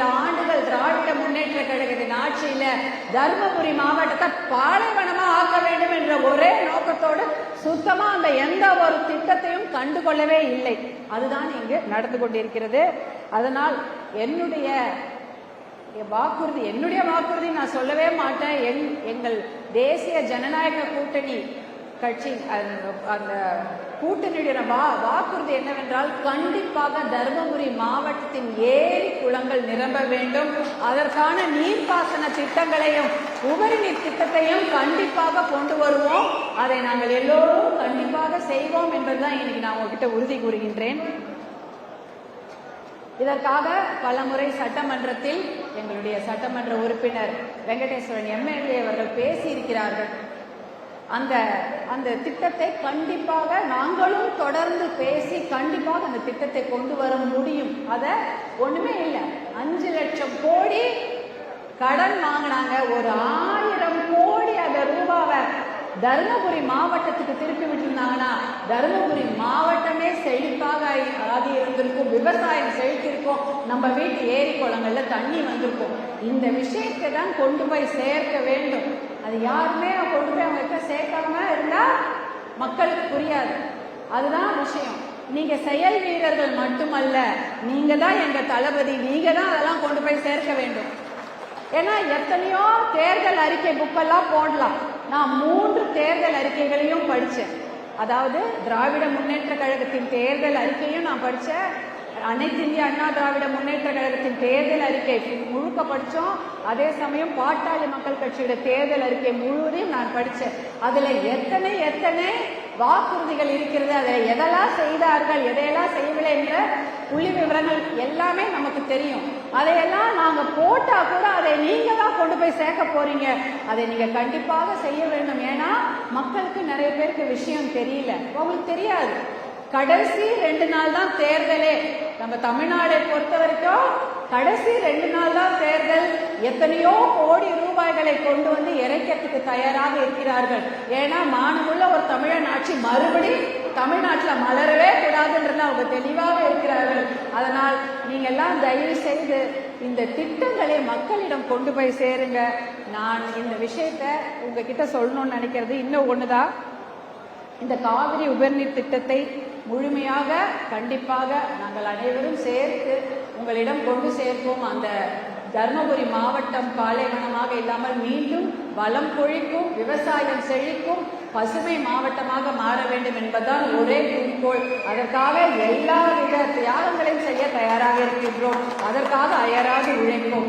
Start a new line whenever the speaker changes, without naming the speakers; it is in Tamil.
45 ஆண்டுகள் திராவிட முன்னேற்ற கழகத்தின் ஆட்சியில தர்மபுரி மாவட்டத்தை பாலைவனமா ஆக்க வேண்டும் என்ற ஒரே நோக்கத்தோடு சுத்தமா அந்த எந்த ஒரு திட்டத்தையும் கண்டுகொள்ளவே இல்லை. அதுதான் இங்கு நடந்து கொண்டிருக்கிறது. அதனால் என்னுடைய வாக்குறுதி நான் சொல்லவே மாட்டேன். எங்கள் தேசிய ஜனநாயக கூட்டணி கட்சி அந்த கூட்டணியுடைய வாக்குறுதி என்னவென்றால், கண்டிப்பாக தருமபுரி மாவட்டத்தின் ஏரி குளங்கள் நிரம்ப வேண்டும். அதற்கான நீர்ப்பாசன திட்டங்களையும் உபரி நீர் திட்டத்தையும் கண்டிப்பாக கொண்டு வருவோம். அதை நாங்கள் எல்லோரும் கண்டிப்பாக செய்வோம் என்பதுதான் இன்னைக்கு நான் உங்ககிட்ட உறுதி கூறுகின்றேன். இதற்காக பலமுறை சட்டமன்றத்தில் எங்களுடைய சட்டமன்ற உறுப்பினர் வெங்கடேஸ்வரன் எம்எல்ஏ அவர்கள் பேசியிருக்கிறார்கள். அந்த திட்டத்தை கண்டிப்பாக நாங்களும் தொடர்ந்து பேசி கண்டிப்பாக அந்த திட்டத்தை கொண்டு வர முடியும். அதை ஒண்ணுமே இல்லை, 5 லட்சம் கோடி கடன் வாங்கினாங்க. ஒரு 1000 கோடி அந்த ரூபாவை தருமபுரி மாவட்டத்துக்கு திருப்பி விட்டுருந்தாங்கன்னா தருமபுரி மாவட்டமே செழிப்பாக ஆகி இருந்திருக்கும், விவசாயம் செழித்திருக்கும், நம்ம வீட்டு ஏரி குளங்கள்ல தண்ணி வந்திருக்கும். இந்த விஷயத்தை தான் கொண்டு போய் சேர்க்க வேண்டும். அது யாருமே கொண்டு போய் அவங்க சேர்க்காம இருந்தா மக்களுக்கு புரியாது. அதுதான் விஷயம். நீங்க செயல் வீரர்கள் மட்டுமல்ல, நீங்க தான் எங்க தளபதி, நீங்க தான் அதெல்லாம் கொண்டு போய் சேர்க்க வேண்டும். ஏன்னா எத்தனையோ தேர்தல் அறிக்கை புக்கெல்லாம் போடலாம். நான் 3 தேர்தல் அறிக்கைகளையும் படித்தேன். அதாவது திராவிட முன்னேற்ற கழகத்தின் தேர்தல் அறிக்கையும் நான் படித்தேன். அனைத்து இந்திய அண்ணா திராவிட முன்னேற்ற கழகத்தின் தேர்தல் அறிக்கை முழுக்க படித்தோம். அதே சமயம் பாட்டாளி மக்கள் கட்சியோட தேர்தல் அறிக்கை முழுவதையும் நான் படித்தேன். அதில் எத்தனை வாக்குறுதிகள் இருக்கிறது, அதில் எதெல்லாம் செய்தார்கள், எதையெல்லாம் செய்யவில்லை என்ற புள்ளி விவரங்கள் எல்லாமே நமக்கு தெரியும். அதையெல்லாம் நாங்கள் போட்டால் கூட அதை நீங்க தான் கொண்டு போய் சேர்க்க போறீங்க. அதை நீங்க கண்டிப்பாக செய்ய வேண்டும். ஏன்னா மக்களுக்கு நிறைய பேருக்கு விஷயம் தெரியல, உங்களுக்கு தெரியாது. கடைசி 2 நாள் தான் தேர்தலே. நம்ம தமிழ்நாடை பொறுத்த வரைக்கும் கடைசி 2 நாள் தான் தேர்தல். எத்தனையோ கோடி ரூபாய்களை கொண்டு வந்து இறைக்கிறதுக்கு தயாராக இருக்கிறார்கள். ஏன்னா மானமுள்ள ஒரு தமிழன் ஆட்சி மறுபடியும் தமிழ்நாட்டில் மலரவே கூடாதுன்றது அவங்க தெளிவாக இருக்கிறார்கள். அதனால் நீங்க எல்லாம் தயவு செய்து இந்த திட்டங்களை மக்களிடம் கொண்டு போய் சேருங்க. நான் இந்த விஷயத்த உங்ககிட்ட சொல்லணும்னு நினைக்கிறது இன்னும் ஒண்ணுதான். இந்த காவிரி உபரிநீர் திட்டத்தை முழுமையாக கண்டிப்பாக நாங்கள் அனைவரும் சேர்த்து உங்களிடம் கொண்டு சேர்ப்போம். அந்த தர்மபுரி மாவட்டம் பாலைவனமாக இல்லாமல் மீண்டும் வளம் கொழிக்கும், விவசாயம் செழிக்கும், பசுமை மாவட்டமாக மாற வேண்டும் என்பதுதான் ஒரே குறிக்கோள். அதற்காக எல்லா வித தியாகங்களையும் செய்ய தயாராக இருக்கின்றோம். அதற்காக அயராது உழைப்போம்.